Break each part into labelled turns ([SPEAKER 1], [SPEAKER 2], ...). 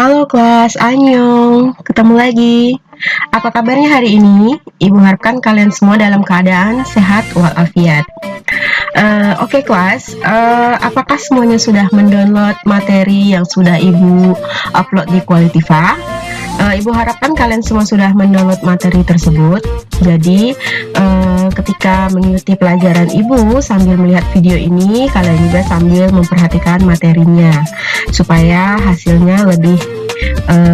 [SPEAKER 1] Halo kelas, annyeong, ketemu lagi. Apa kabarnya hari ini? Ibu harapkan kalian semua dalam keadaan sehat walafiat. Oke kelas, apakah semuanya sudah mendownload materi yang sudah Ibu upload di Qualitiva? Ibu harapkan kalian semua sudah mendownload materi tersebut. Jadi, ketika mengikuti pelajaran Ibu sambil melihat video ini, kalian juga sambil memperhatikan materinya supaya hasilnya lebih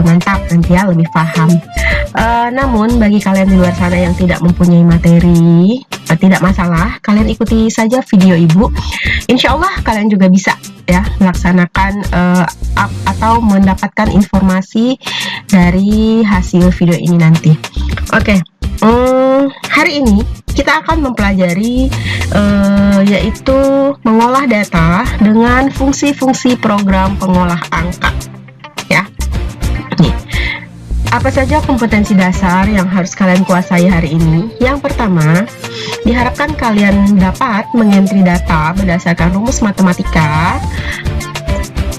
[SPEAKER 1] mantap nanti ya, lebih paham. Namun bagi kalian di luar sana yang tidak mempunyai materi, tidak masalah, kalian ikuti saja video Ibu. Insya Allah kalian juga bisa ya melaksanakan atau mendapatkan informasi dari hasil video ini nanti. Oke, hari ini kita akan mempelajari yaitu mengolah data dengan fungsi-fungsi program pengolah angka. Ya, nih. Apa saja kompetensi dasar yang harus kalian kuasai hari ini? Yang pertama, diharapkan kalian dapat mengentry data berdasarkan rumus matematika.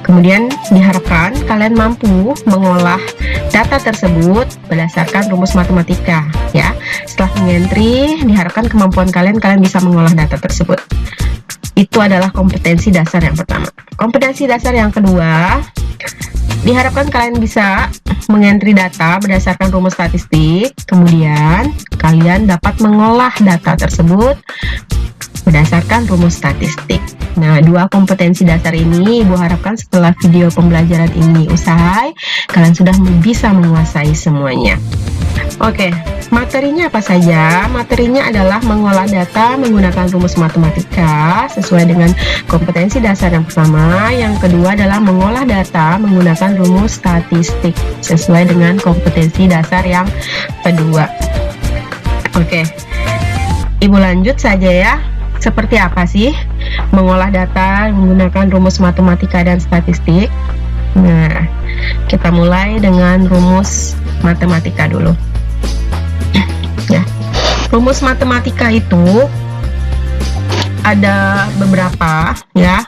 [SPEAKER 1] Kemudian diharapkan kalian mampu mengolah data tersebut berdasarkan rumus matematika, ya. Setelah mengentry, diharapkan kemampuan kalian bisa mengolah data tersebut. Itu adalah kompetensi dasar yang pertama. Kompetensi dasar yang kedua, diharapkan kalian bisa mengentry data berdasarkan rumus statistik, kemudian kalian dapat mengolah data tersebut berdasarkan rumus statistik. Nah, dua kompetensi dasar ini Ibu harapkan setelah video pembelajaran ini usai, kalian sudah bisa menguasai semuanya. Oke, materinya apa saja? Materinya adalah mengolah data menggunakan rumus matematika sesuai dengan kompetensi dasar yang pertama. Yang kedua adalah mengolah data menggunakan rumus statistik sesuai dengan kompetensi dasar yang kedua. Oke, Ibu lanjut saja ya. Seperti apa sih mengolah data menggunakan rumus matematika dan statistik? Nah, kita mulai dengan rumus matematika dulu. Ya, rumus matematika itu ada beberapa ya.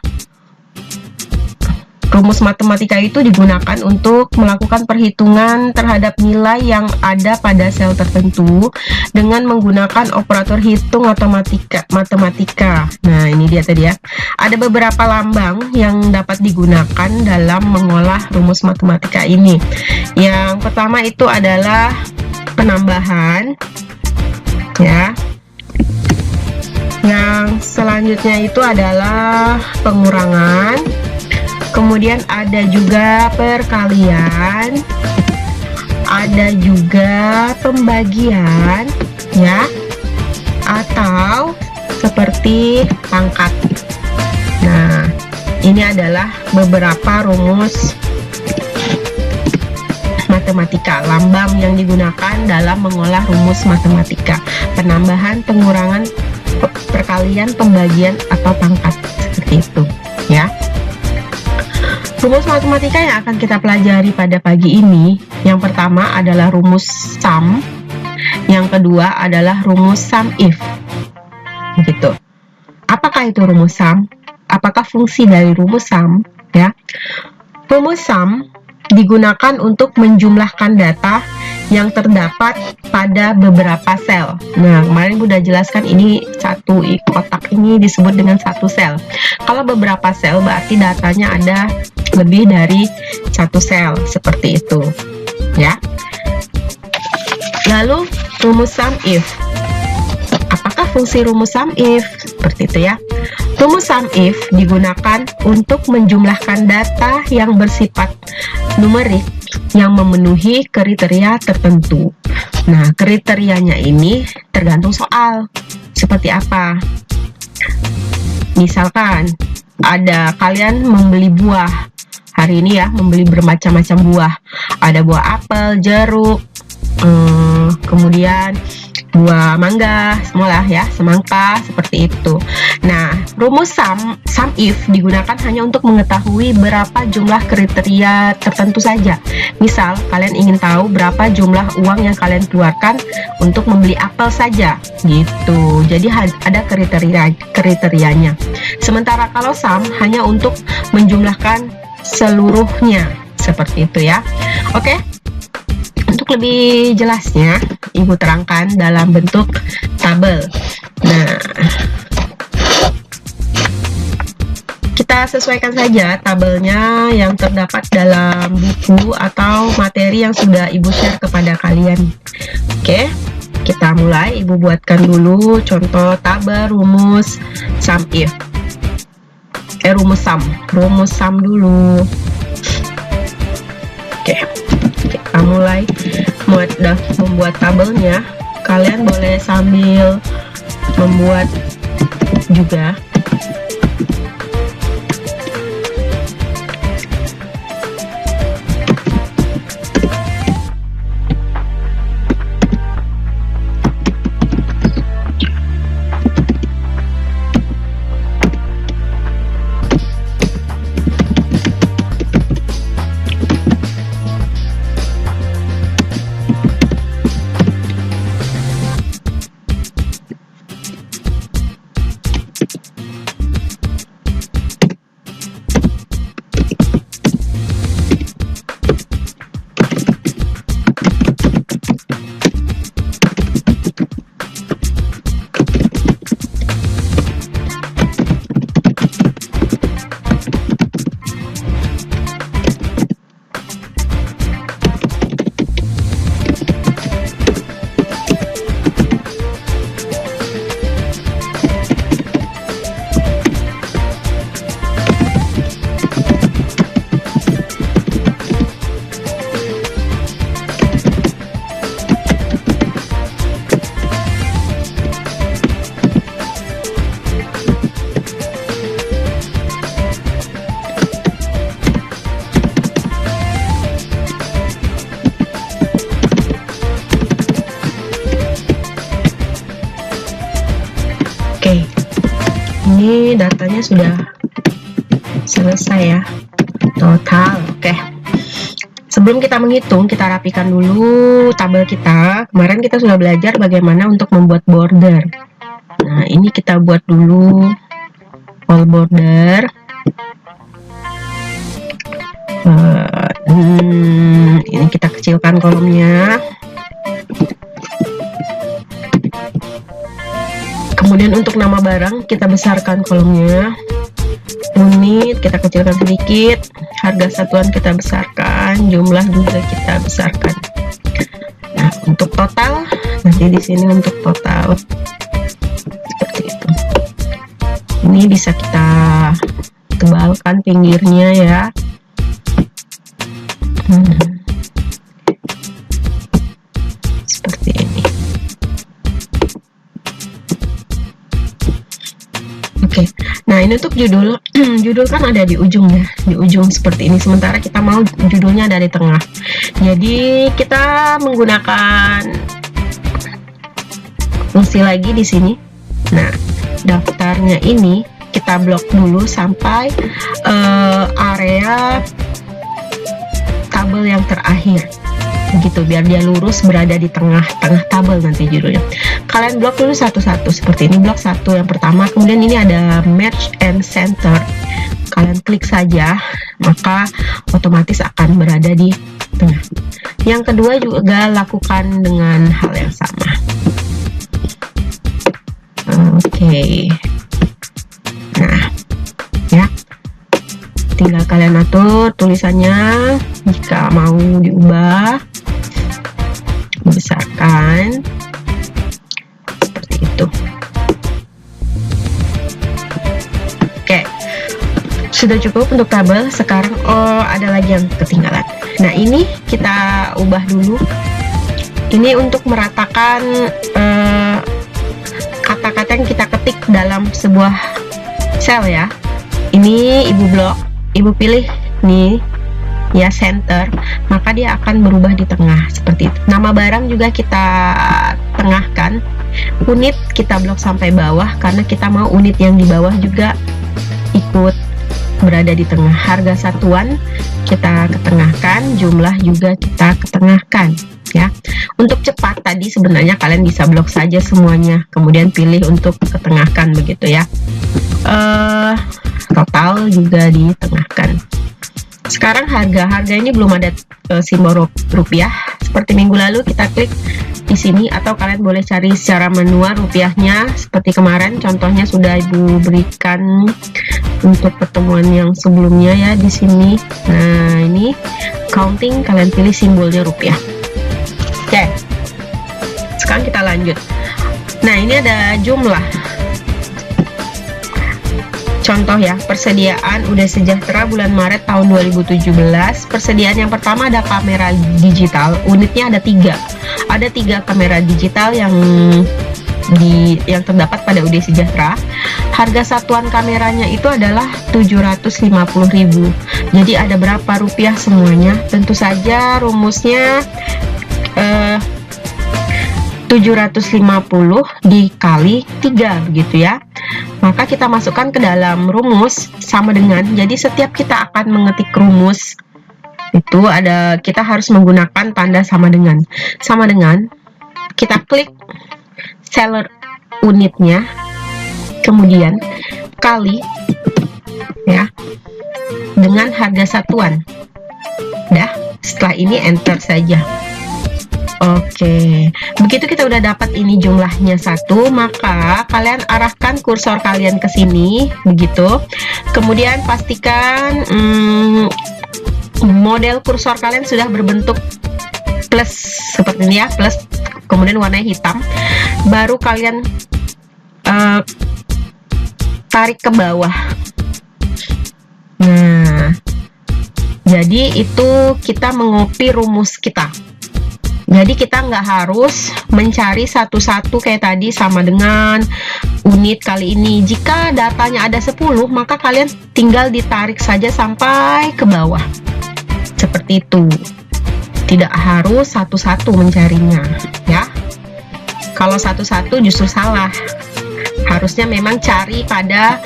[SPEAKER 1] Rumus matematika itu digunakan untuk melakukan perhitungan terhadap nilai yang ada pada sel tertentu dengan menggunakan operator hitung matematika. Nah, ini dia tadi ya. Ada beberapa lambang yang dapat digunakan dalam mengolah rumus matematika ini. Yang pertama itu adalah penambahan, ya. Yang selanjutnya itu adalah pengurangan. Kemudian ada juga perkalian, ada juga pembagian, ya, atau seperti pangkat. Nah, ini adalah beberapa rumus matematika, lambang yang digunakan dalam mengolah rumus matematika: penambahan, pengurangan, perkalian, pembagian, atau pangkat, seperti itu, ya. Rumus matematika yang akan kita pelajari pada pagi ini, yang pertama adalah rumus sum, yang kedua adalah rumus sum if. Begitu. Apakah itu rumus sum? Apakah fungsi dari rumus sum? Ya, rumus sum digunakan untuk menjumlahkan data yang terdapat pada beberapa sel. Nah, kemarin Bunda jelaskan ini satu kotak ini disebut dengan satu sel. Kalau beberapa sel berarti datanya ada lebih dari satu sel, seperti itu, ya. Lalu rumus sum if. Apakah fungsi rumus sum if? Seperti itu ya. Rumus sum if digunakan untuk menjumlahkan data yang bersifat numerik yang memenuhi kriteria tertentu. Nah, kriterianya ini tergantung soal. Seperti apa? Misalkan ada kalian membeli buah hari ini ya, membeli bermacam-macam buah. Ada buah apel, jeruk, kemudian buah mangga, semualah ya, semangka, seperti itu. Nah, rumus sum if digunakan hanya untuk mengetahui berapa jumlah kriteria tertentu saja. Misal, kalian ingin tahu berapa jumlah uang yang kalian keluarkan untuk membeli apel saja, gitu. Jadi ada kriterianya. Sementara kalau sum hanya untuk menjumlahkan seluruhnya, seperti itu ya. Oke, untuk lebih jelasnya Ibu terangkan dalam bentuk tabel. Nah, kita sesuaikan saja tabelnya yang terdapat dalam buku atau materi yang sudah Ibu share kepada kalian. Oke, kita mulai. Ibu buatkan dulu contoh tabel rumus sum if. Rumus sum dulu. Oke, kita mulai membuat tabelnya. Kalian boleh sambil membuat juga. Oke, ini datanya sudah selesai ya, total. Oke, sebelum kita menghitung, kita rapikan dulu tabel kita. Kemarin kita sudah belajar bagaimana untuk membuat border. Nah, ini kita buat dulu all border. Ini kita kecilkan kolomnya. Kemudian untuk nama barang kita besarkan kolomnya. Unit kita kecilkan sedikit. Harga satuan kita besarkan. Jumlah juga kita besarkan. Nah, untuk total nanti di sini untuk total seperti itu. Ini bisa kita tebalkan pinggirnya ya. Seperti ini. Oke, nah ini untuk judul. Judul kan ada di ujung ya, di ujung seperti ini. Sementara kita mau judulnya ada di tengah. Jadi kita menggunakan fungsi lagi di sini. Nah, daftarnya ini kita blok dulu sampai area tabel yang terakhir. Begitu, biar dia lurus berada di tengah-tengah tabel nanti judulnya. Kalian blok dulu satu-satu seperti ini. Blok satu yang pertama, kemudian ini ada merge and center. Kalian klik saja, maka otomatis akan berada di tengah. Yang kedua juga lakukan dengan hal yang sama. Oke. Nah, ya. Tinggal kalian atur tulisannya jika mau diubah. Besarkan seperti itu. Oke, sudah cukup untuk tabel. Sekarang ada lagi yang ketinggalan. Nah, ini kita ubah dulu. Ini untuk meratakan kata-kata yang kita ketik dalam sebuah sel ya. Ini Ibu blok, Ibu pilih nih ya center, maka dia akan berubah di tengah seperti itu. Nama barang juga kita tengahkan. Unit kita blok sampai bawah karena kita mau unit yang di bawah juga ikut berada di tengah. Harga satuan kita ketengahkan, jumlah juga kita ketengahkan ya. Untuk cepat tadi sebenarnya kalian bisa blok saja semuanya, kemudian pilih untuk ketengahkan begitu ya. Total juga ditengahkan Sekarang harga ini belum ada simbol rupiah. Seperti minggu lalu kita klik di sini, atau kalian boleh cari secara manual rupiahnya seperti kemarin. Contohnya sudah Ibu berikan untuk pertemuan yang sebelumnya ya di sini. Nah, ini counting, kalian pilih simbolnya rupiah. Oke. Sekarang kita lanjut. Nah, ini ada jumlah. Contoh ya, persediaan Udah Sejahtera bulan Maret tahun 2017. Persediaan yang pertama ada kamera digital, unitnya ada 3. Ada 3 kamera digital yang terdapat pada Udah Sejahtera. Harga satuan kameranya itu adalah 750.000. Jadi ada berapa rupiah semuanya? Tentu saja rumusnya 750 dikali 3 begitu ya. Maka kita masukkan ke dalam rumus sama dengan, jadi setiap kita akan mengetik rumus itu kita harus menggunakan tanda sama dengan. Sama dengan, kita klik seller unitnya, kemudian kali ya dengan harga satuan. Dah, setelah ini enter saja. Oke, begitu kita udah dapat ini jumlahnya 1, maka kalian arahkan kursor kalian ke sini, begitu. Kemudian pastikan model kursor kalian sudah berbentuk plus seperti ini ya, plus, kemudian warnanya hitam. Baru kalian tarik ke bawah. Nah, jadi itu kita mengopi rumus kita. Jadi kita nggak harus mencari satu-satu kayak tadi sama dengan unit kali ini. Jika datanya ada 10, maka kalian tinggal ditarik saja sampai ke bawah. Seperti itu. Tidak harus satu-satu mencarinya, ya. Kalau satu-satu justru salah. Harusnya memang cari pada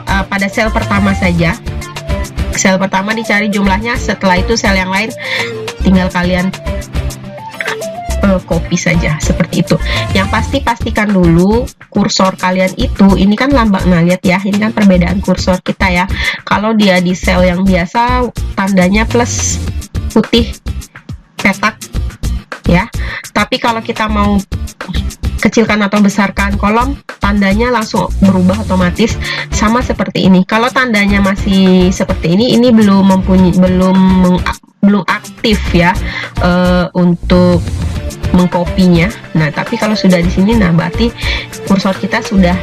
[SPEAKER 1] pada sel pertama saja. Sel pertama dicari jumlahnya, setelah itu sel yang lain tinggal kalian copy saja, seperti itu. Yang pasti pastikan dulu kursor kalian itu, ini kan lambang, nah lihat ya, ini kan perbedaan kursor kita ya. Kalau dia di sel yang biasa tandanya plus putih petak ya, tapi kalau kita mau kecilkan atau besarkan kolom, tandanya langsung berubah otomatis, sama seperti ini. Kalau tandanya masih seperti ini belum aktif ya untuk mengkopinya. Nah, tapi kalau sudah di sini, nah berarti kursor kita sudah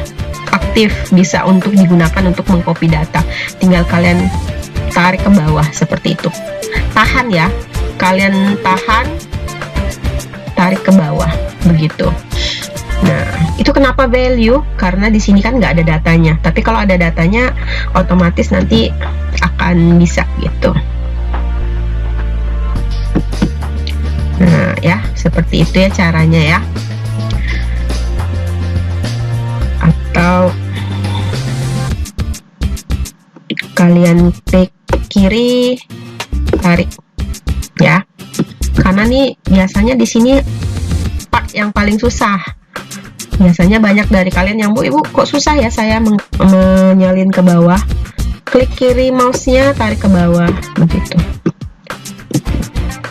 [SPEAKER 1] aktif, bisa untuk digunakan untuk mengcopy data. Tinggal kalian tarik ke bawah seperti itu. Tahan ya, kalian tahan, tarik ke bawah begitu. Nah, itu kenapa value? Karena di sini kan nggak ada datanya. Tapi kalau ada datanya, otomatis nanti akan bisa gitu. Nah, ya, seperti itu ya caranya ya. Atau kalian klik kiri, tarik ya. Karena nih biasanya di sini part yang paling susah. Biasanya banyak dari kalian yang, Ibu kok susah ya saya menyalin ke bawah. Klik kiri mouse-nya, tarik ke bawah begitu.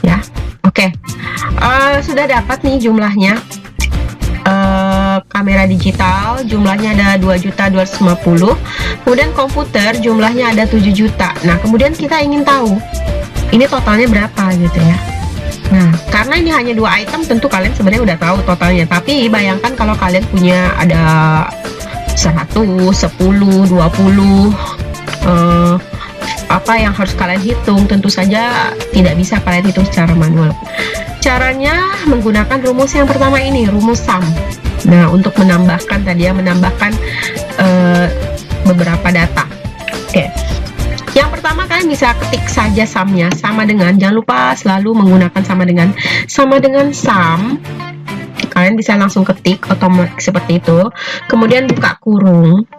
[SPEAKER 1] Ya. Oke. Sudah dapat nih jumlahnya. Kamera digital jumlahnya ada 2.250.000. Kemudian komputer jumlahnya ada 7 juta. Nah, kemudian kita ingin tahu ini totalnya berapa gitu ya. Nah, karena ini hanya 2 item, tentu kalian sebenarnya udah tahu totalnya. Tapi bayangkan kalau kalian punya ada 100, 10, 20, apa yang harus kalian hitung, tentu saja tidak bisa kalian hitung secara manual. Caranya menggunakan rumus yang pertama ini, rumus sum. Nah, untuk menambahkan tadi ya, menambahkan beberapa data. Oke. Yang pertama kalian bisa ketik saja sumnya, sama dengan, jangan lupa selalu menggunakan sama dengan sum. Kalian bisa langsung ketik otomatis seperti itu. Kemudian buka kurung.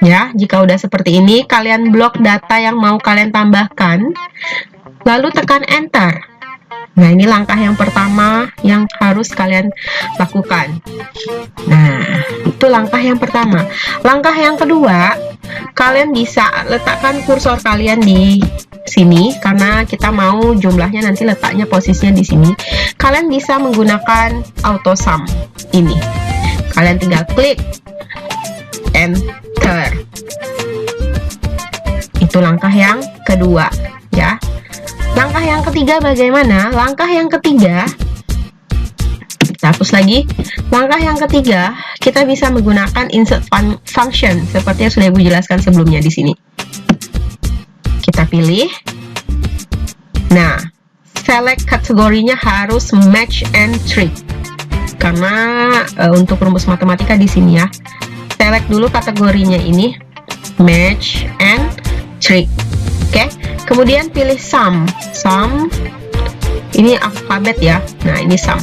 [SPEAKER 1] Ya, jika udah seperti ini, kalian blok data yang mau kalian tambahkan, lalu tekan enter. Nah, ini langkah yang pertama yang harus kalian lakukan. Nah, itu langkah yang pertama. Langkah yang kedua, kalian bisa letakkan kursor kalian di sini karena kita mau jumlahnya nanti letaknya posisinya di sini. Kalian bisa menggunakan auto sum ini. Kalian tinggal klik enter. Itu langkah yang kedua, ya. Langkah yang ketiga bagaimana? Langkah yang ketiga, kita hapus lagi. Langkah yang ketiga, kita bisa menggunakan insert function seperti yang sudah Ibu jelaskan sebelumnya di sini. Kita pilih. Nah, select kategorinya harus match and trick. Karena untuk rumus matematika di sini ya. Select dulu kategorinya ini match and trick. Oke, kemudian pilih sum. Sum ini alfabet ya. Nah, ini sum.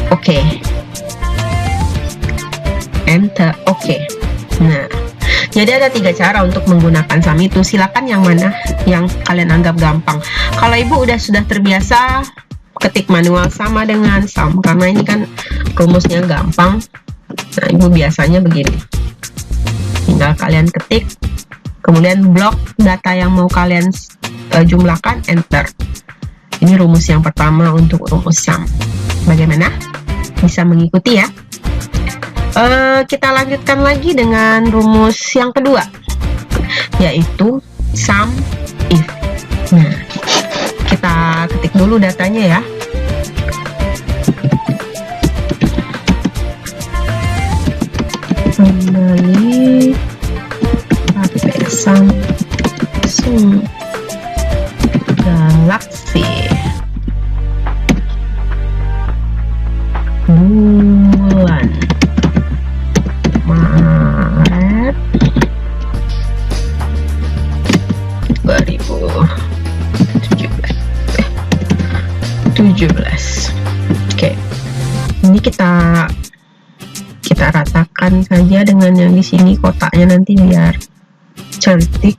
[SPEAKER 1] Oke. Enter. Oke. Nah, jadi ada 3 cara untuk menggunakan sum itu. Silakan yang mana yang kalian anggap gampang. Kalau Ibu sudah terbiasa ketik manual sama dengan sum karena ini kan rumusnya gampang. Nah, Ibu biasanya begini. Tinggal kalian ketik, kemudian blok data yang mau kalian jumlahkan, enter. Ini rumus yang pertama untuk rumus sum. Bagaimana? Bisa mengikuti ya? Kita lanjutkan lagi dengan rumus yang kedua, yaitu sum if. Nah, kita ketik dulu datanya ya. Kembali pakai Samsung Galaxy bulan Maret 2017. Oke, ini kita ratakan saja dengan yang di sini kotaknya nanti biar cantik.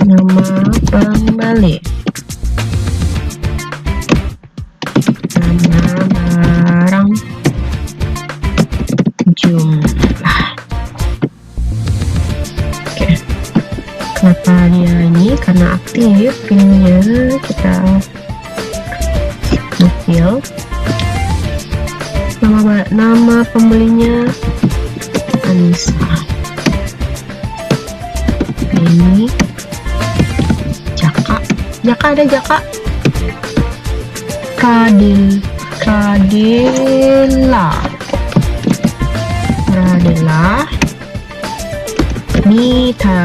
[SPEAKER 1] Nama pembeli, nama barang, jumlah. Oke, kenapa dia ini? Karena aktif pilihnya, kita fill. Nama pembelinya Anissa. Ini Jaka, ada Jaka. Radela Mita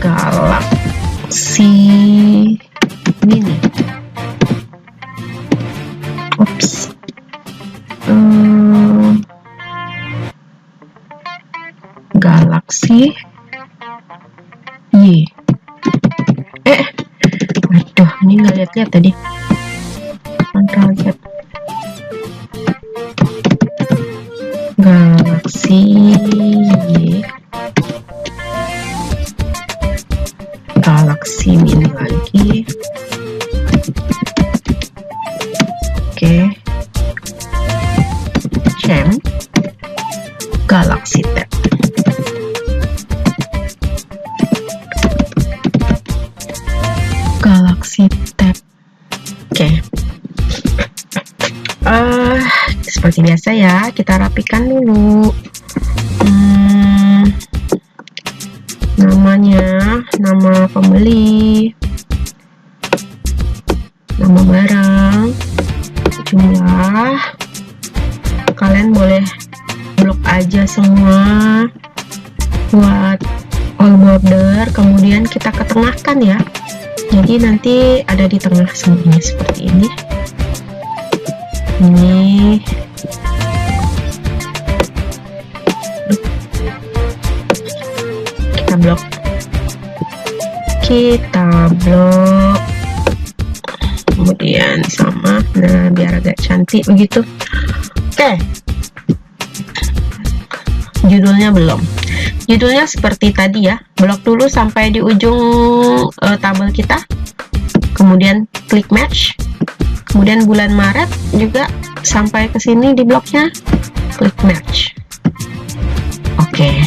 [SPEAKER 1] Galaxy Mini. Oops. Galaxy Y. Waduh, ini nggak lihat tadi. Ctrl Z. Galaxy Y. Galaxy Mini lagi. Oke. Gem. Galaxy Tab. Galaxy Tab. Oke. Seperti biasa ya, kita rapikan dulu. Namanya, nama pembeli, nama barang, jumlah. Kalian boleh blok aja semua buat all border, kemudian kita ketengahkan ya. Jadi nanti ada di tengah semuanya seperti ini. Ini kita blok, kemudian sama. Nah, biar agak cantik begitu. Oke, Judulnya belum. Judulnya seperti tadi ya, blok dulu sampai di ujung tabel kita, kemudian klik match, kemudian bulan Maret juga sampai ke sini di bloknya, klik match. Oke.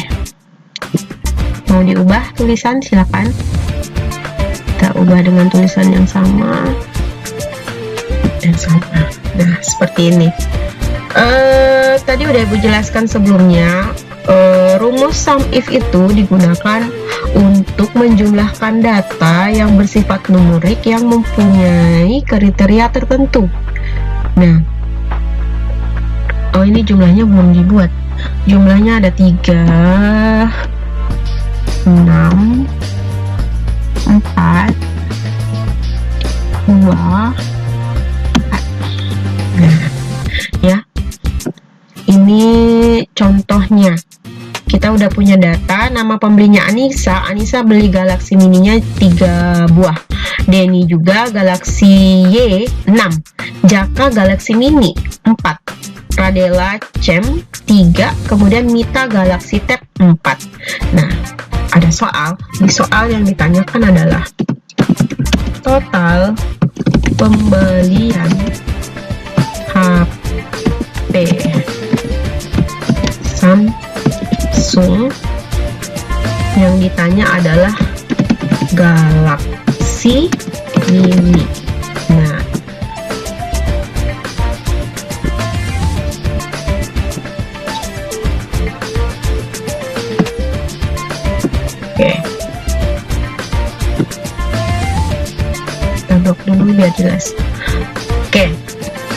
[SPEAKER 1] Mau diubah tulisan silakan. Kita ubah dengan tulisan yang sama. Nah, seperti ini. Tadi udah Ibu jelaskan sebelumnya, rumus sum if itu digunakan untuk menjumlahkan data yang bersifat numerik yang mempunyai kriteria tertentu. Nah, ini jumlahnya belum dibuat. Jumlahnya ada 3, 6, 4, 2, 4. Nah, ya, ini contohnya. Kita udah punya data, nama pembelinya Anissa. Anissa beli Galaxy Mininya 3 buah. Denny juga Galaxy Y 6. Jaka Galaxy Mini 4. Radela Cem 3. Kemudian Mita Galaxy Tab 4. Nah, ada soal. Di soal yang ditanyakan adalah total pembelian HP Samsung yang ditanya adalah Galaxy Mini. Nah, oke, kita blok dulu biar jelas. Oke,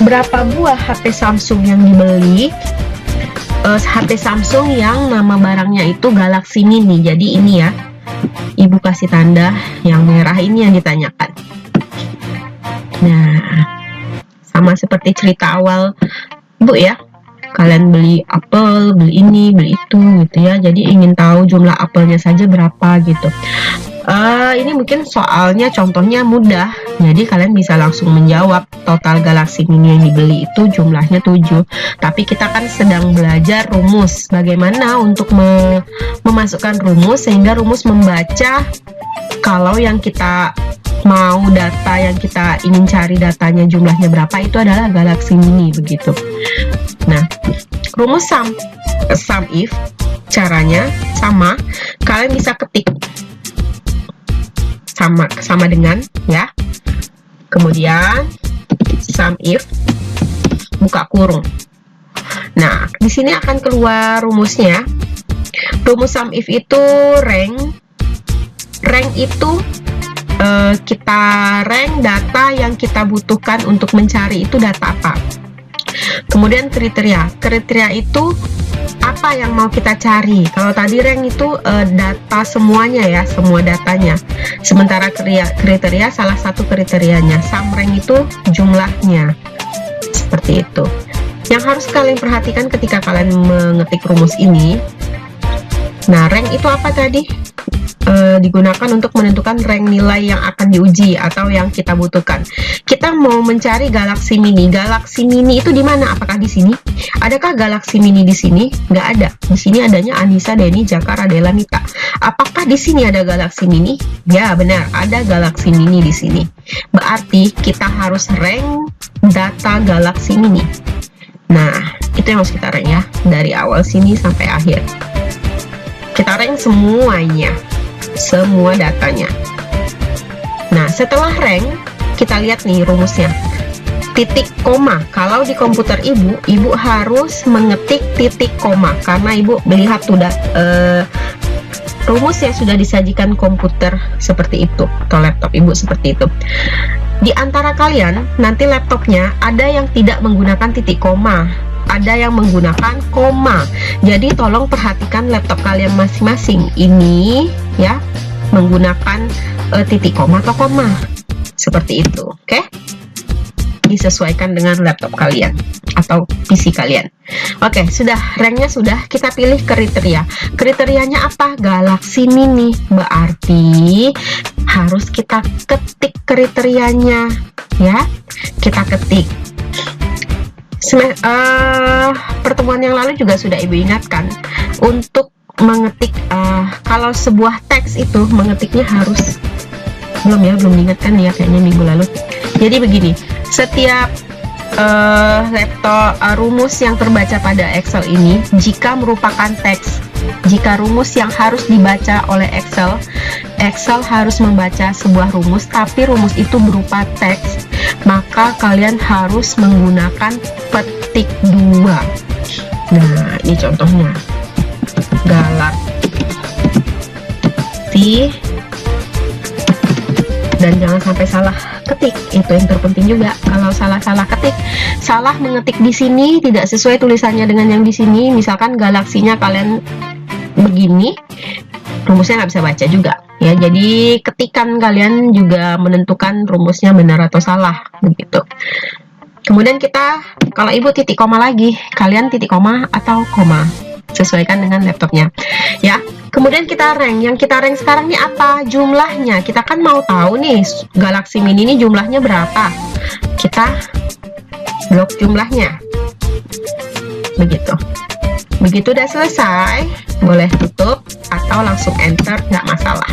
[SPEAKER 1] berapa buah HP Samsung yang dibeli? HP Samsung yang nama barangnya itu Galaxy Mini. Jadi ini ya, Ibu kasih tanda yang merah ini yang ditanyakan. Nah, sama seperti cerita awal Bu ya, kalian beli apel, beli ini, beli itu gitu ya. Jadi ingin tahu jumlah apelnya saja berapa gitu. Ini mungkin soalnya contohnya mudah, jadi kalian bisa langsung menjawab. Total Galaxy Mini yang dibeli itu jumlahnya 7. Tapi kita kan sedang belajar rumus, bagaimana untuk memasukkan rumus sehingga rumus membaca kalau yang kita mau data yang kita ingin cari datanya jumlahnya berapa itu adalah Galaxy Mini begitu. Nah, rumus sum if caranya sama, kalian bisa ketik sama dengan ya, kemudian sum if buka kurung. Nah, di sini akan keluar rumusnya. Rumus sum if itu rank itu kita rank data yang kita butuhkan untuk mencari itu data apa. Kemudian kriteria itu apa yang mau kita cari. Kalau tadi rank itu data semuanya ya, semua datanya. Sementara kriteria salah satu kriterianya. Sum rank itu jumlahnya. Seperti itu. Yang harus kalian perhatikan ketika kalian mengetik rumus ini. Nah, rank itu apa tadi? Digunakan untuk menentukan rank nilai yang akan diuji atau yang kita butuhkan. Kita mau mencari Galaxy Mini. Galaxy Mini itu di mana? Apakah di sini? Adakah Galaxy Mini di sini? Nggak ada. Di sini adanya Anissa, Denny, Jaka, Radela, Mita. Apakah di sini ada Galaxy Mini? Ya, benar. Ada Galaxy Mini di sini. Berarti kita harus rank data Galaxy Mini. Nah, itu yang harus kita rank ya. Dari awal sini sampai akhir. Kita rank semuanya. Semua datanya. Nah, setelah rank, kita lihat nih rumusnya. Titik koma. Kalau di komputer ibu harus mengetik titik koma karena ibu melihat sudah rumus yang sudah disajikan komputer seperti itu atau laptop ibu seperti itu. Di antara kalian nanti laptopnya ada yang tidak menggunakan titik koma, ada yang menggunakan koma. Jadi tolong perhatikan laptop kalian masing-masing. Ini ya menggunakan titik koma atau koma seperti itu, oke? Disesuaikan dengan laptop kalian atau PC kalian. Oke, sudah ranknya sudah, kita pilih kriteria. Kriterianya apa? Galaxy Mini. Berarti harus kita ketik kriterianya ya. Kita ketik. Pertemuan yang lalu juga sudah ibu ingatkan, untuk mengetik, kalau sebuah teks itu mengetiknya harus, belum diingatkan ya kayaknya minggu lalu. Jadi begini, setiap rumus yang terbaca pada Excel ini jika merupakan teks, jika rumus yang harus dibaca oleh Excel harus membaca sebuah rumus tapi rumus itu berupa teks, maka kalian harus menggunakan petik 2. Nah, ini contohnya. Galaksi, dan jangan sampai salah ketik, itu yang terpenting juga. Kalau salah ketik, salah mengetik di sini tidak sesuai tulisannya dengan yang di sini, misalkan galaksinya kalian begini, rumusnya nggak bisa baca juga ya. Jadi ketikan kalian juga menentukan rumusnya benar atau salah begitu. Kemudian kita, kalau ibu titik koma lagi, kalian titik koma atau koma, sesuaikan dengan laptopnya ya. Kemudian kita rank, yang kita rank sekarang ini apa? Jumlahnya. Kita kan mau tahu nih Galaxy Mini ini jumlahnya berapa, kita blok jumlahnya begitu. Begitu udah selesai, boleh tutup atau langsung enter, nggak masalah.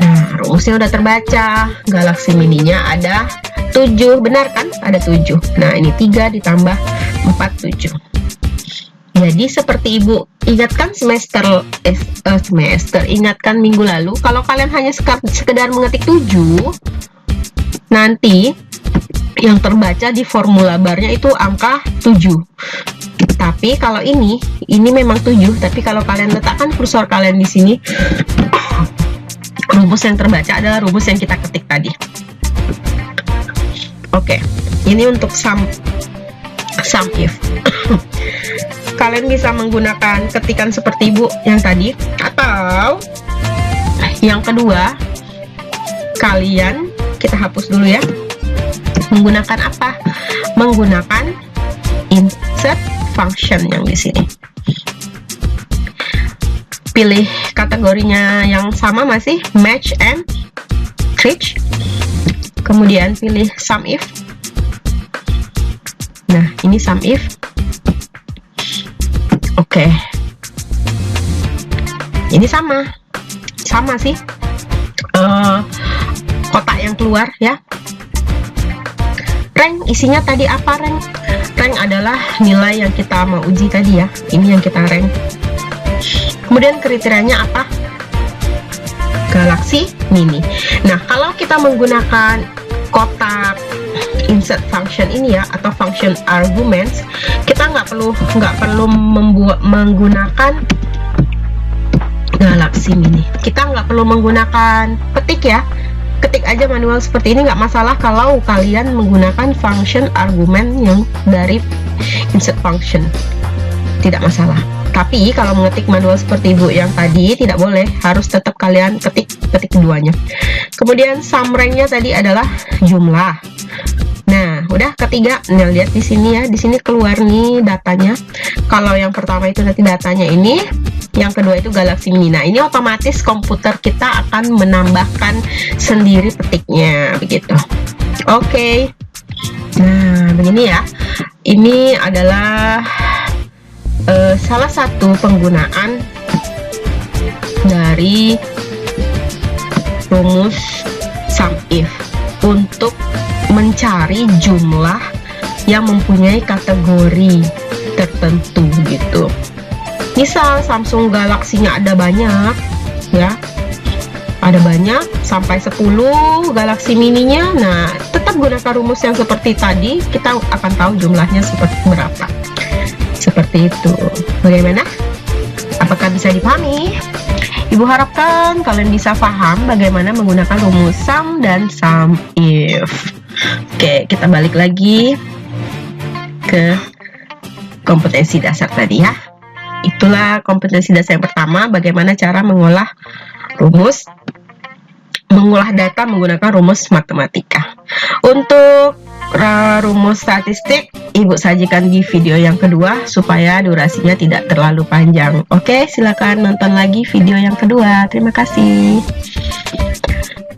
[SPEAKER 1] Nah, rumusnya udah terbaca. Galaxy Mininya ada 7, benar kan? Ada 7. Nah, ini 3 ditambah 4, 7. Jadi seperti ibu ingatkan ingatkan minggu lalu, kalau kalian hanya sekedar mengetik 7, nanti yang terbaca di formula barnya itu angka 7. Tapi kalau ini memang 7, tapi kalau kalian letakkan kursor kalian di sini, rumus yang terbaca adalah rumus yang kita ketik tadi. Oke, ini untuk sum if. Kalian bisa menggunakan ketikan seperti ibu yang tadi, atau yang kedua, kalian, kita hapus dulu ya, menggunakan apa? Menggunakan insert function yang di sini. Pilih kategorinya yang sama, masih match and match. Kemudian pilih sum if. Nah, ini sum if. Oke, ini sama sih, kotak yang keluar ya. Rank isinya tadi apa? Rank adalah nilai yang kita mau uji tadi ya, ini yang kita rank. Kemudian kriterianya apa? Galaxy Mini. Nah, kalau kita menggunakan kotak insert function ini ya, atau function arguments, kita nggak perlu menggunakan Galaxy Mini. Kita nggak perlu menggunakan petik ya, ketik aja manual seperti ini, nggak masalah kalau kalian menggunakan function argument yang dari insert function, tidak masalah. Tapi kalau mengetik manual seperti ibu yang tadi tidak boleh, harus tetap kalian ketik keduanya. Kemudian sum rank-nya tadi adalah jumlah. Nah, udah ketiga. Nah, lihat di sini ya, di sini keluar nih datanya. Kalau yang pertama itu nanti datanya ini, yang kedua itu Galaxy Mini. Nah, ini otomatis komputer kita akan menambahkan sendiri petiknya begitu. Oke. Nah, begini ya. Ini adalah salah satu penggunaan dari rumus sum if untuk mencari jumlah yang mempunyai kategori tertentu gitu. Misal Samsung Galaxy-nya ada banyak ya, ada banyak sampai 10 Galaxy Mininya. Nah, tetap gunakan rumus yang seperti tadi, kita akan tahu jumlahnya seperti berapa. Seperti itu. Bagaimana? Apakah bisa dipahami? Ibu harapkan kalian bisa paham bagaimana menggunakan rumus sum dan sum if. Oke, kita balik lagi ke kompetensi dasar tadi ya. Itulah kompetensi dasar yang pertama, bagaimana cara mengolah data menggunakan rumus matematika. Untuk rumus statistik, ibu sajikan di video yang kedua supaya durasinya tidak terlalu panjang. Oke, silakan nonton lagi video yang kedua. Terima kasih.